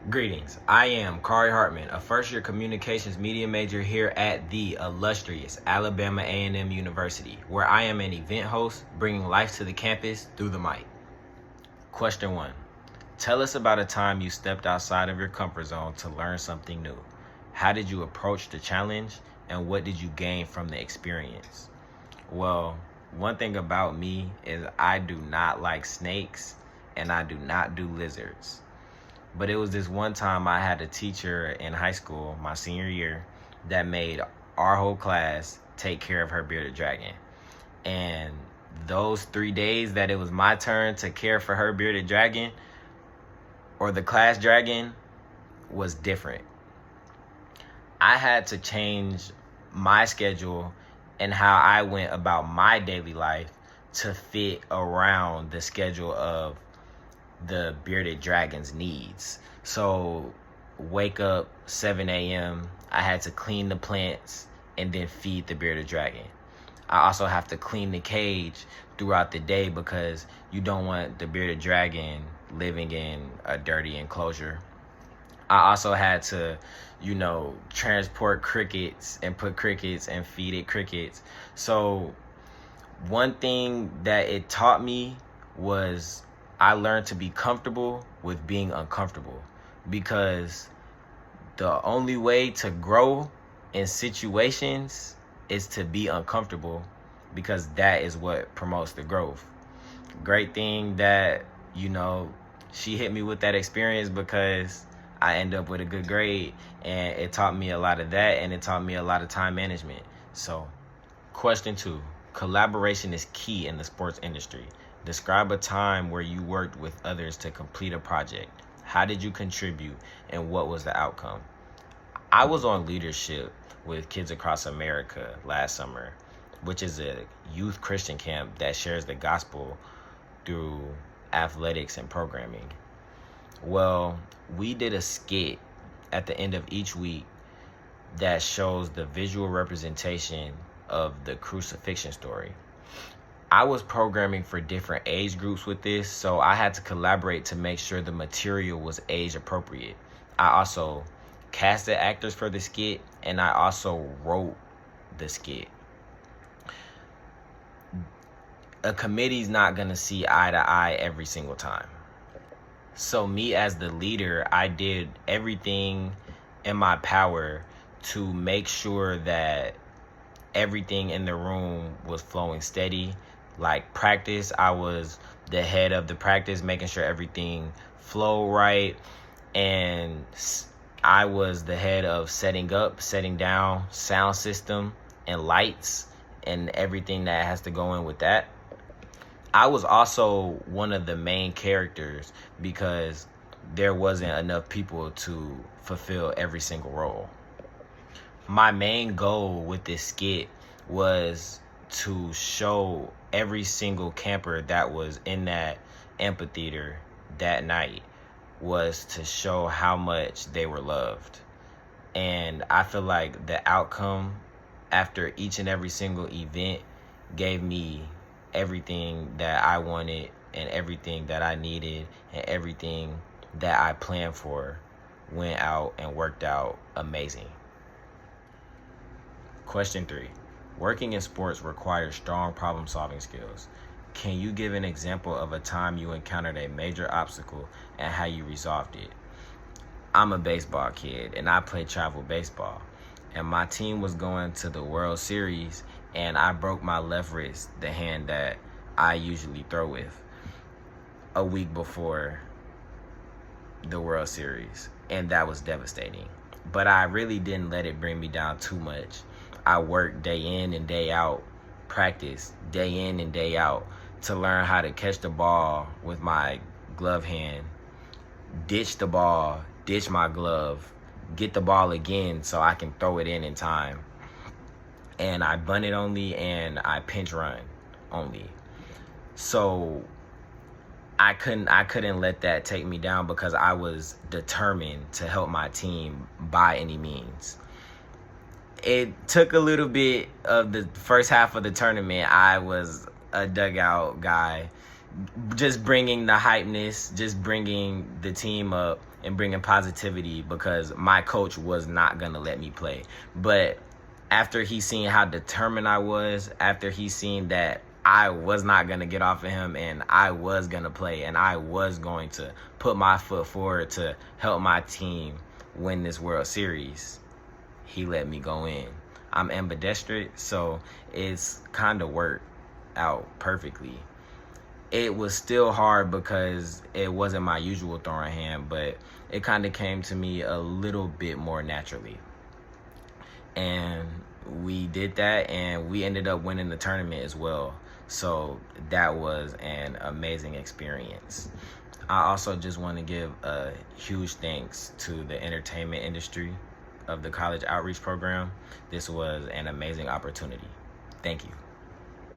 Greetings. I am Kari Hartman, a first-year communications media major here at the illustrious Alabama A&M University, where I am an event host bringing life to the campus through the mic. Question 1. Tell us about a time you stepped outside of your comfort zone to learn something new. How did you approach the challenge, and what did you gain from the experience? Well, one thing about me is I do not like snakes, and I do not do lizards. But it was this one time I had a teacher in high school, my senior year, that made our whole class take care of her bearded dragon. And those 3 days that it was my turn to care for her bearded dragon, or the class dragon, was different. I had to change my schedule and how I went about my daily life to fit around the schedule of the bearded dragon's needs. So wake up 7 a.m. I had to clean the plants and then feed the bearded dragon. I also have to clean the cage throughout the day because you don't want the bearded dragon living in a dirty enclosure. I also had to, transport crickets and put crickets and feed it crickets. So one thing that it taught me was I learned to be comfortable with being uncomfortable, because the only way to grow in situations is to be uncomfortable, because that is what promotes the growth. Great thing that, she hit me with that experience, because I end up with a good grade, and it taught me a lot of that, and it taught me a lot of time management. So, question 2. Collaboration is key in the sports industry. Describe a time where you worked with others to complete a project. How did you contribute, and what was the outcome? I was on leadership with Kids Across America last summer, which is a youth Christian camp that shares the gospel through athletics and programming. Well, we did a skit at the end of each week that shows the visual representation of the crucifixion story. I was programming for different age groups with this, so I had to collaborate to make sure the material was age appropriate. I also casted actors for the skit, and I also wrote the skit. A committee's not gonna see eye to eye every single time. So me as the leader, I did everything in my power to make sure that everything in the room was flowing steady. Like practice, I was the head of the practice, making sure everything flowed right. And I was the head of setting up, setting down, sound system, and lights, and everything that has to go in with that. I was also one of the main characters because there wasn't enough people to fulfill every single role. My main goal with this skit was to show every single camper that was in that amphitheater that night, was to show how much they were loved. And I feel like the outcome after each and every single event gave me everything that I wanted, and everything that I needed, and everything that I planned for went out and worked out amazing. Question 3. Working in sports requires strong problem-solving skills. Can you give an example of a time you encountered a major obstacle and how you resolved it? I'm a baseball kid, and I play travel baseball. And my team was going to the World Series, and I broke my left wrist, the hand that I usually throw with, a week before the World Series. And that was devastating. But I really didn't let it bring me down too much. I worked day in and day out, practice day in and day out to learn how to catch the ball with my glove hand, ditch the ball, ditch my glove, get the ball again so I can throw it in time. And I bunt it only, and I pinch run only. So I couldn't let that take me down, because I was determined to help my team by any means. It took a little bit of the first half of the tournament. I was a dugout guy, just bringing the hypeness, just bringing the team up and bringing positivity, because my coach was not going to let me play. But after he seen how determined I was, after he seen that I was not going to get off of him and I was going to play and I was going to put my foot forward to help my team win this World Series, he let me go in. I'm ambidextrous, so it's kind of worked out perfectly. It was still hard because it wasn't my usual throwing hand, but it kind of came to me a little bit more naturally. And we did that, and we ended up winning the tournament as well. So that was an amazing experience. I also just want to give a huge thanks to the entertainment industry of the college outreach program. This was an amazing opportunity. Thank you.